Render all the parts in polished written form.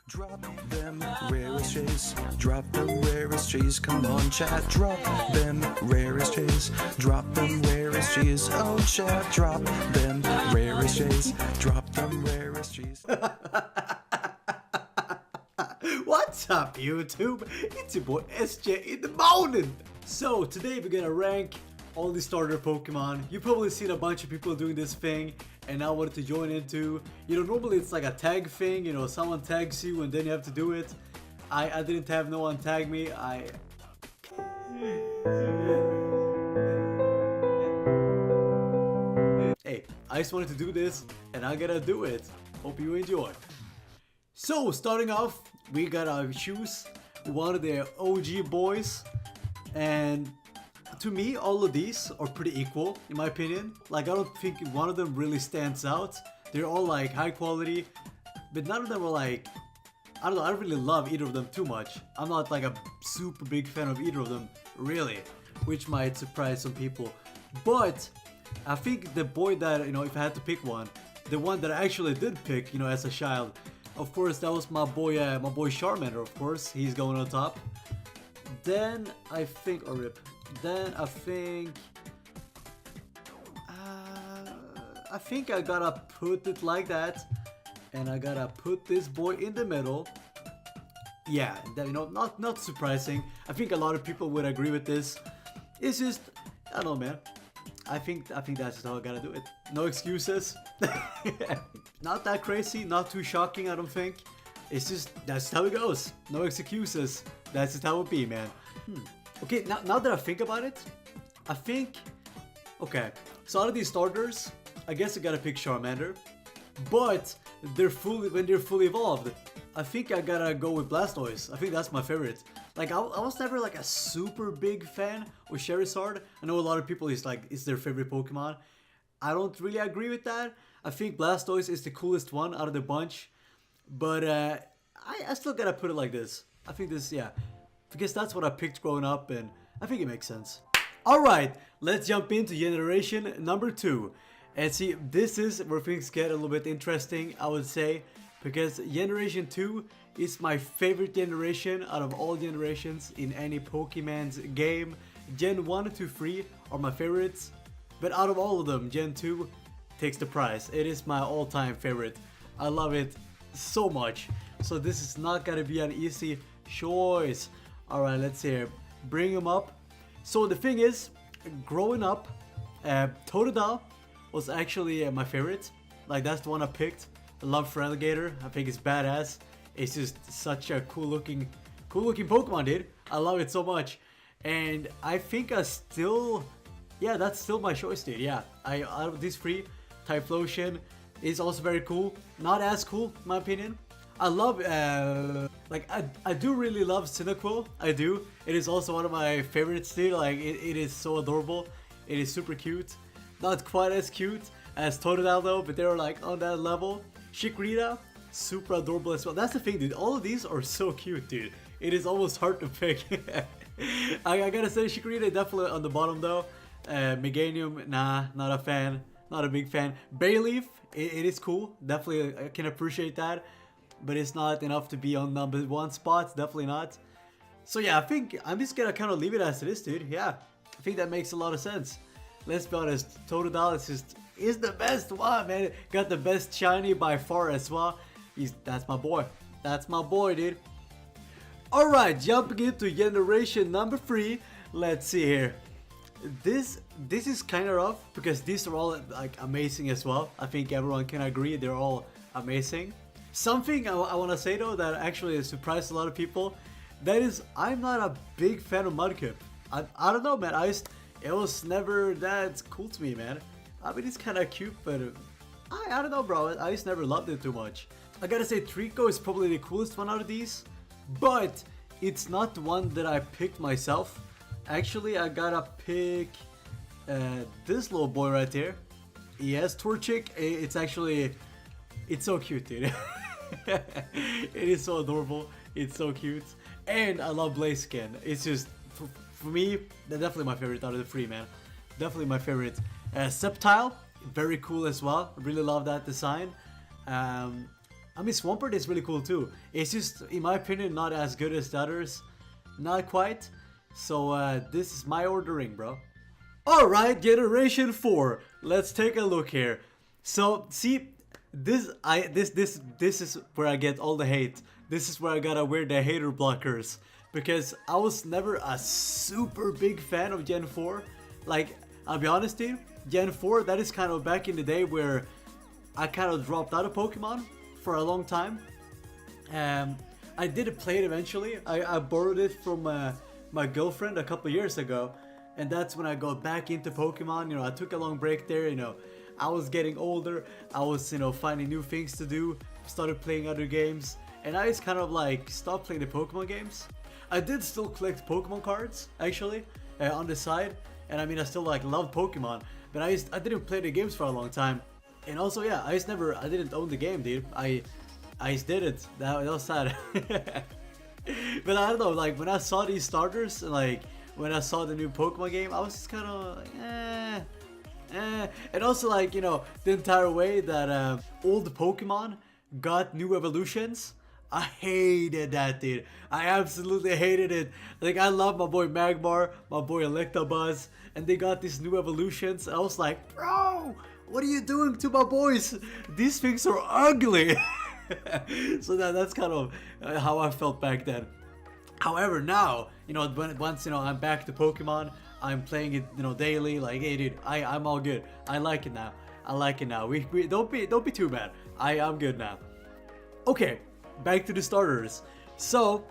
Drop them rarest J's, drop them rarest G's, come on chat, drop them rarest J's, drop them rarest G's, oh chat, drop them rarest J's, drop them rarest G's. What's up YouTube? It's your boy SJ in the morning! So today we're gonna rank all the starter Pokemon. You've probably seen a bunch of people doing this thing and I wanted to join into. You know, normally it's like a tag thing, you know, someone tags you and then you have to do it. I didn't have no one tag me. Hey, I just wanted to do this and I gotta do it. Hope you enjoy. So starting off, we gotta choose one of the OG boys, and to me all of these are pretty equal in my opinion. Like I don't think one of them really stands out. They're all like high quality, but none of them are like, I don't know, I don't really love either of them too much. I'm not like a super big fan of either of them really, which might surprise some people. But I think the boy that, you know, if I had to pick one, the one that I actually did pick, you know, as a child, of course that was my boy Charmander. Of course he's going on top. Then I think, oh rip, then I think I gotta put it like that, and I gotta put this boy in the middle. Yeah, that, you know, not surprising. I think a lot of people would agree with this. It's just, I don't know, man. I think that's just how I gotta do it. No excuses. Not that crazy, not too shocking, I don't think. It's just, that's how it goes. No excuses. That's just how it be, man. Okay, now that I think about it, I think, okay, so out of these starters, I guess I gotta pick Charmander. But when they're fully evolved, I think I gotta go with Blastoise. I think that's my favorite. Like I was never like a super big fan of Charizard. I know a lot of people is like, it's their favorite Pokemon. I don't really agree with that. I think Blastoise is the coolest one out of the bunch. But I still gotta put it like this. I think this, yeah, because that's what I picked growing up and I think it makes sense. Alright, let's jump into generation number 2. And see, this is where things get a little bit interesting, I would say. Because generation 2 is my favorite generation out of all generations in any Pokemon's game. Gen 1 to 3 are my favorites. But out of all of them, Gen 2 takes the prize. It is my all-time favorite. I love it so much. So this is not gonna be an easy choice. Alright, let's see here. Bring him up. So the thing is, growing up, Totodile was actually my favorite. Like that's the one I picked. I love Feraligatr. I think it's badass. It's just such a cool looking Pokemon, dude. I love it so much. And I think yeah, that's still my choice, dude. Yeah, out of these three, Typhlosion is also very cool. Not as cool, in my opinion. I love, like, I do really love Cyndaquil. I do. It is also one of my favorites, dude. Like, it is so adorable. It is super cute. Not quite as cute as Totodile though, but they're like on that level. Chikorita, super adorable as well. That's the thing, dude. All of these are so cute, dude. It is almost hard to pick. I gotta say, Chikorita definitely on the bottom though. Meganium, nah, not a fan. Not a big fan. Bayleaf, it is cool. Definitely, I can appreciate that. But it's not enough to be on number 1 spot. Definitely not. So yeah, I think I'm just gonna kind of leave it as it is, dude. Yeah, I think that makes a lot of sense. Let's be honest, Totodile is the best one, man. Got the best shiny by far as well. That's my boy. That's my boy, dude. Alright, jumping into generation number 3. Let's see here. This is kind of rough because these are all like amazing as well. I think everyone can agree they're all amazing. Something I want to say though that actually surprised a lot of people, that is, I'm not a big fan of Mudkip. I don't know, man. It was never that cool to me, man. I mean, it's kind of cute, but I don't know, bro. I just never loved it too much. I gotta say, Trico is probably the coolest one out of these, but it's not the one that I picked myself. Actually, I gotta pick this little boy right here. Yes, Torchic. It's so cute, dude. It is so adorable. It's so cute. And I love Blaziken. It's just, for me, they're definitely my favorite out of the three, man. Definitely my favorite. Sceptile, very cool as well. Really love that design. I mean, Swampert is really cool too. It's just, in my opinion, not as good as the others. Not quite. So this is my ordering, bro. Alright, Generation 4. Let's take a look here. So, see, this is where I get all the hate. This is where I gotta wear the hater blockers. Because I was never a super big fan of Gen 4. Like, I'll be honest with you, Gen 4, that is kind of back in the day where I kind of dropped out of Pokemon for a long time. I did play it eventually. I borrowed it from my girlfriend a couple years ago. And that's when I got back into Pokemon. You know, I took a long break there, you know. I was getting older. I was, you know, finding new things to do. Started playing other games. And I just kind of like stopped playing the Pokemon games. I did still collect Pokemon cards, actually, on the side. And I mean, I still like loved Pokemon. But I didn't play the games for a long time. And also, yeah, I didn't own the game, dude. I just did it. That was sad. But I don't know, like when I saw these starters, like when I saw the new Pokemon game, I was just kind of like, And also, like, you know, the entire way that old Pokemon got new evolutions, I hated that, dude. I absolutely hated it. Like, I love my boy Magmar, my boy Electabuzz, and they got these new evolutions. I was like, bro, what are you doing to my boys? These things are ugly. So that's kind of how I felt back then. However, now, you know, once, you know, I'm back to Pokemon, I'm playing it, you know, daily. Like, hey, dude, I'm all good. I like it now. I like it now. We don't be too bad. I'm good now. Okay, back to the starters. So,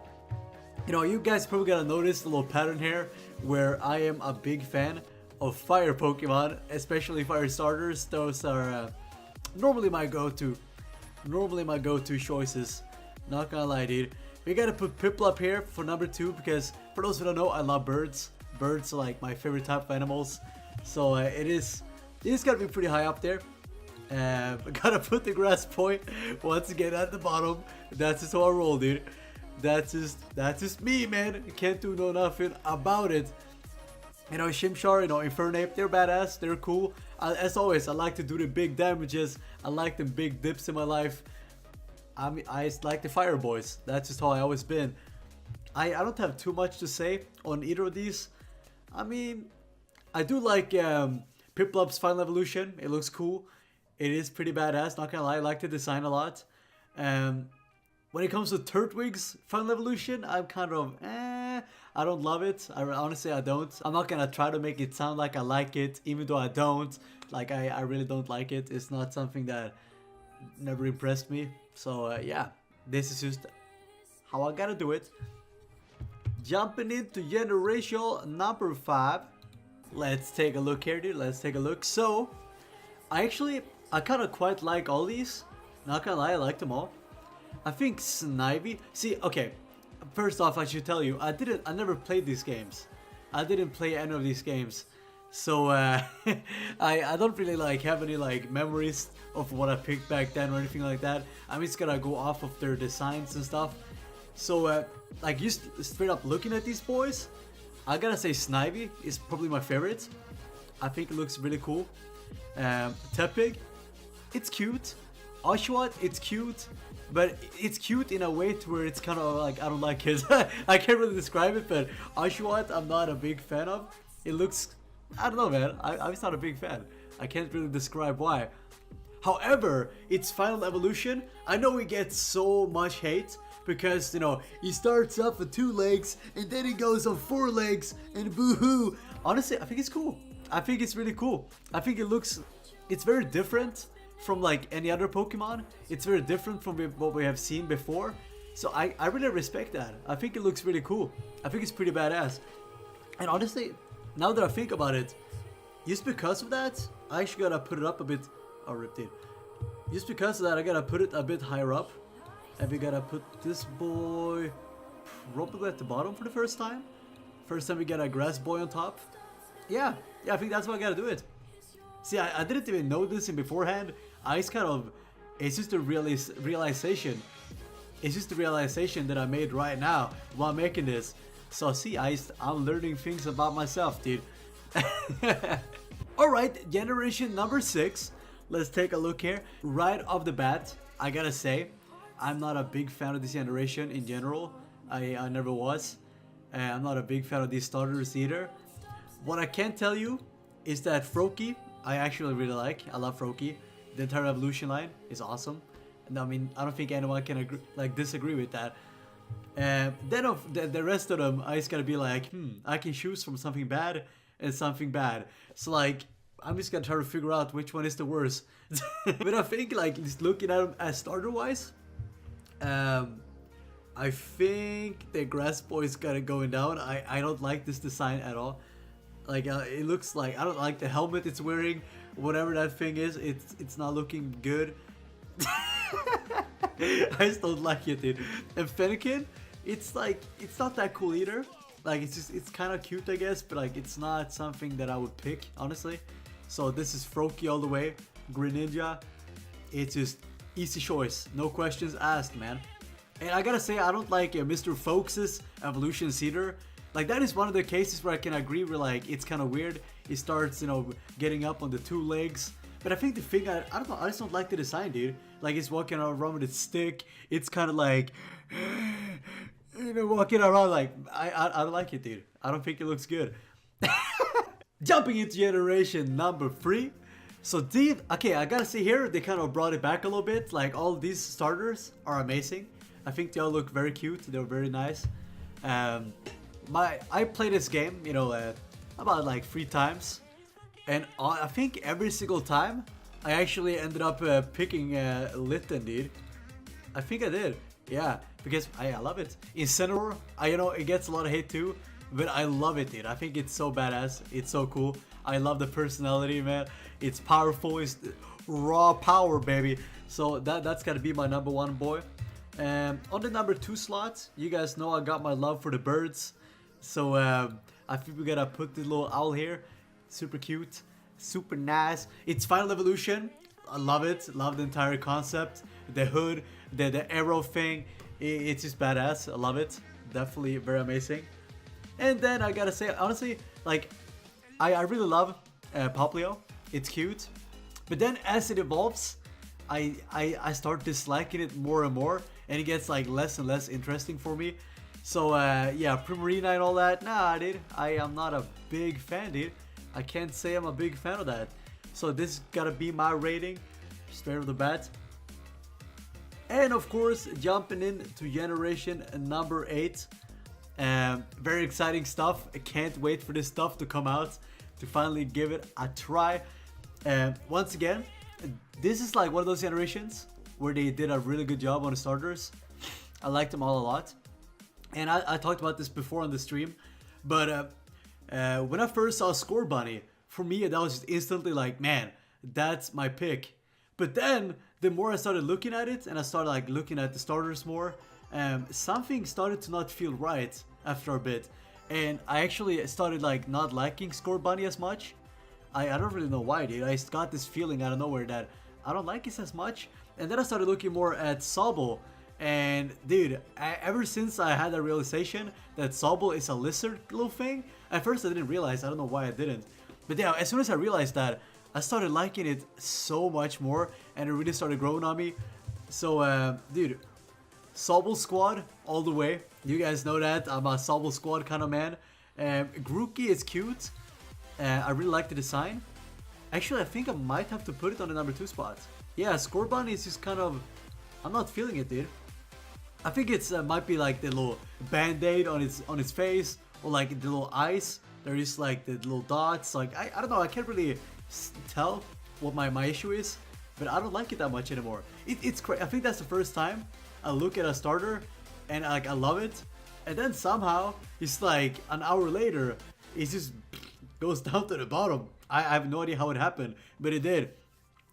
you know, you guys probably gotta notice a little pattern here where I am a big fan of fire Pokemon, especially fire starters. Those are normally my go-to choices. Not gonna lie, dude. We gotta put Piplup here for number 2 because, for those who don't know, I love birds. Birds are like my favorite type of animals. So it is gotta be pretty high up there. Gotta put the grass point once again at the bottom. That's just how I roll, dude. That's just me, man. Can't do nothing about it. You know, Shimshar, you know, Infernape, they're badass. They're cool. As always, I like to do the big damages. I like the big dips in my life. I like the fire boys. That's just how I always been. I don't have too much to say on either of these. I mean, I do like Piplup's final evolution. It looks cool. It is pretty badass, not gonna lie. I like the design a lot. When it comes to Turtwig's final evolution, I'm kind of I don't love it. Honestly, I don't. I'm not gonna try to make it sound like I like it, even though I don't. Like, I really don't like it. It's not something that never impressed me. So yeah, this is just how I gotta do it. Jumping into generation number 5. Let's take a look here, dude. Let's take a look. So I kind of quite like all these. Not gonna lie, I like them all. I think Snivy. See, okay. First off, I should tell you, I never played these games. I didn't play any of these games. So I don't really like have any like memories of what I picked back then or anything like that. I'm just gonna go off of their designs and stuff. So like, just straight up looking at these boys, I gotta say Snivy is probably my favorite. I think it looks really cool. Tepig, it's cute. Oshawott, it's cute, but it's cute in a way to where it's kind of like, I don't like it. I can't really describe it, but Oshawott I'm not a big fan of. It looks, I don't know, man. I'm just not a big fan. I can't really describe why. However, its final evolution, I know it gets so much hate because, you know, he starts off with 2 legs and then he goes on 4 legs and boo-hoo. Honestly, I think it's cool. I think it's really cool. I think it's very different from like any other Pokemon. It's very different from what we have seen before. So I really respect that. I think it looks really cool. I think it's pretty badass. And honestly, now that I think about it, just because of that, I actually gotta put it up a bit. Oh, ripped it. Just because of that, I gotta put it a bit higher up. And we gotta put this boy probably at the bottom for the first time. First time we get a grass boy on top. Yeah, I think that's why I gotta do it. See, I didn't even know this in beforehand. I just kind of, it's just a realization. It's just the realization that I made right now while making this. So see, I'm learning things about myself, dude. Alright, generation number 6. Let's take a look here. Right off the bat, I gotta say, I'm not a big fan of this generation in general. I never was. I'm not a big fan of these starters either. What I can tell you is that Froakie, I actually really like. I love Froakie. The entire evolution line is awesome. And I mean, I don't think anyone can disagree with that. Then of the rest of them, I just gotta be like, I can choose from something bad and something bad. So like, I'm just gonna try to figure out which one is the worst. But I think like just looking at them as starter wise, I think the grass boy is gonna going down. I don't like this design at all. Like it looks like, I don't like the helmet it's wearing. Whatever that thing is, it's not looking good. I just don't like it, dude. And Fennekin, it's like, it's not that cool either. Like it's kind of cute, I guess, but like it's not something that I would pick, honestly. So this is Froakie all the way, Greninja. It's just easy choice, no questions asked, man. And I gotta say, I don't like Mr. Folks' evolutions either. Like that is one of the cases where I can agree where like it's kind of weird. He starts, you know, getting up on the 2 legs. But I think the thing, I don't know, I just don't like the design, dude. Like he's walking around with a stick. It's kind of like, you know, walking around like, I don't like it, dude. I don't think it looks good. Jumping into generation number 3. So okay, I gotta say here, they kind of brought it back a little bit. Like all these starters are amazing. I think they all look very cute. They're very nice. I played this game, you know, about like 3 times. And I think every single time, I actually ended up picking Litten, dude. I think I did. Yeah, because I love it. Incineroar, you know, it gets a lot of hate too. But I love it, dude. I think it's so badass. It's so cool. I love the personality, man. It's powerful. It's raw power, baby. So that's gotta be my number 1 boy. On the number 2 slot, you guys know I got my love for the birds. So I think we gotta put the little owl here. Super cute, super nice. It's final evolution. I love it. Love the entire concept. The hood, the arrow thing. It's just badass. I love it. Definitely very amazing. And then I gotta say, honestly, like I really love Poplio. It's cute. But then as it evolves, I start disliking it more and more, and it gets like less and less interesting for me. So yeah, Primarina and all that. Nah, dude, I am not a big fan, dude. I can't say I'm a big fan of that. So this gotta be my rating, straight off the bat. And of course, jumping into generation number 8. Very exciting stuff. I can't wait for this stuff to come out, to finally give it a try. Once again, this is like one of those generations where they did a really good job on the starters. I liked them all a lot. And I talked about this before on the stream. But when I first saw Score Bunny, for me that was just instantly like, man, that's my pick. But then the more I started looking at it, and I started like looking at the starters more, something started to not feel right after a bit. And I actually started like not liking Score Bunny as much. I don't really know why, dude. I just got this feeling out of nowhere that I don't like it as much. And then I started looking more at Sobble. And dude, ever since I had that realization that Sobble is a lizard little thing, at first I didn't realize, I don't know why I didn't. But yeah, as soon as I realized that, I started liking it so much more, and it really started growing on me. So dude, Sobble Squad all the way. You guys know that, I'm a Sobble Squad kind of man. Grookey is cute. I really like the design. Actually, I think I might have to put it on the number 2 spot. Yeah, Scorbunny is just kind of, I'm not feeling it, dude. I think it's might be like the little band-aid on its face, or like the little eyes. There is like the little dots. Like I don't know. I can't really tell what my issue is, but I don't like it that much anymore. It's crazy. I think that's the first time I look at a starter and I love it, and then somehow it's like an hour later, it just goes down to the bottom. I have no idea how it happened, but it did.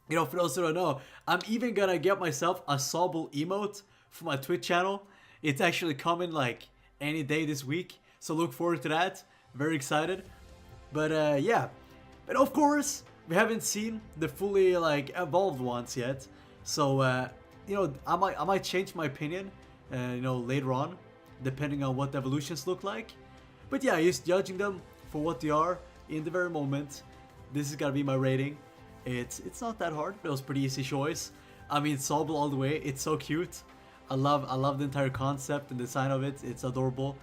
You know, for those who don't know, I'm even gonna get myself a Sobble emote for my Twitch channel. It's actually coming like any day this week, so look forward to that. Very excited. But yeah, but of course we haven't seen the fully like evolved ones yet, so you know, I might change my opinion you know, later on, depending on what the evolutions look like. But yeah, just judging them for what they are in the very moment, this is gonna be my rating. It's not that hard, but it was pretty easy choice. I mean, Sobble all the way. It's so cute. I love the entire concept and design of it. It's adorable.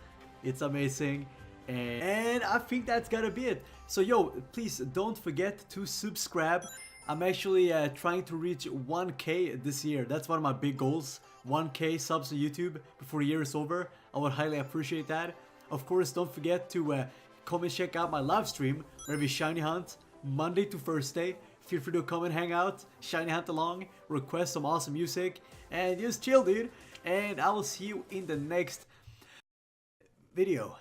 It's amazing. And I think that's gotta be it. So yo, please don't forget to subscribe. I'm actually trying to reach 1K this year. That's one of my big goals. 1K subs on YouTube before the year is over. I would highly appreciate that. Of course, don't forget to come and check out my live stream where we shiny hunt Monday to Thursday. Feel free to come and hang out, shiny hunt along, request some awesome music, and just chill, dude. And I will see you in the next video.